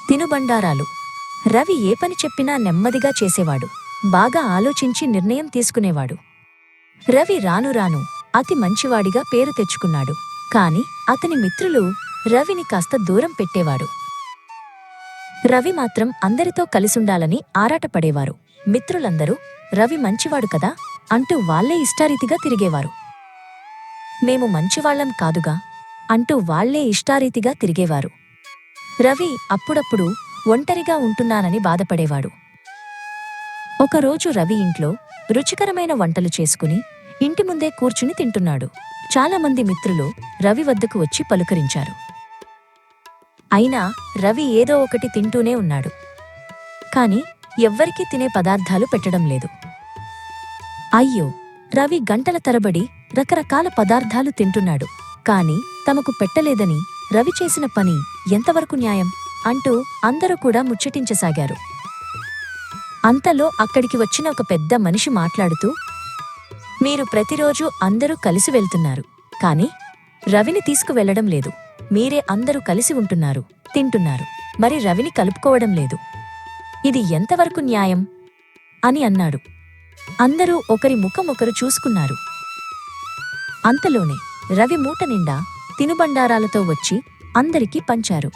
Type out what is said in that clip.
తినుబండారాలు. రవి ఏ పని చెప్పినా నెమ్మదిగా చేసేవాడు. బాగా ఆలోచించి నిర్ణయం తీసుకునేవాడు. రవి రాను రాను అతి మంచివాడిగా పేరు తెచ్చుకున్నాడు. కాని అతని మిత్రులు రవిని కాస్త దూరం పెట్టేవారు. రవి మాత్రం అందరితో కలిసుండాలని ఆరాటపడేవారు. మిత్రులందరూ రవి మంచివాడు కదా అంటూ వాళ్లే ఇష్టారీతిగా తిరిగేవారు. మేము మంచివాళ్లం కాదుగా అంటూ వాళ్లే ఇష్టారీతిగా తిరిగేవారు. రవి అప్పుడప్పుడు ఒంటరిగా ఉంటున్నానని బాధపడేవాడు. ఒకరోజు రవి ఇంట్లో రుచికరమైన వంటలు చేసుకుని ఇంటి ముందే కూర్చుని తింటున్నాడు. చాలామంది మిత్రులు రవి వద్దకు వచ్చి పలుకరించారు. అయినా రవి ఏదో ఒకటి తింటూనే ఉన్నాడు. కాని ఎవ్వరికీ తినే పదార్థాలు పెట్టడం లేదు. అయ్యో, రవి గంటల తరబడి రకరకాల పదార్థాలు తింటున్నాడు. కాని తమకు పెట్టలేదని రవి చేసిన పని ఎంతవరకు న్యాయం అంటూ అందరూ కూడా ముచ్చటించసాగారు. అంతలో అక్కడికి వచ్చిన ఒక పెద్ద మనిషి మాట్లాడుతూ, మీరు ప్రతిరోజూ అందరూ కలిసి వెళ్తున్నారు. కాని రవిని తీసుకువెళ్లడం లేదు. మీరే అందరూ కలిసి ఉంటున్నారు, తింటున్నారు. మరి రవిని కలుపుకోవడం లేదు. ఇది ఎంతవరకు న్యాయం అని అన్నాడు. అందరూ ఒకరి ముఖం ఒకరు చూసుకున్నారు. అంతలోనే రవి మూట నిండా తినుబండారాలతో వచ్చి అందరికీ పంచారు.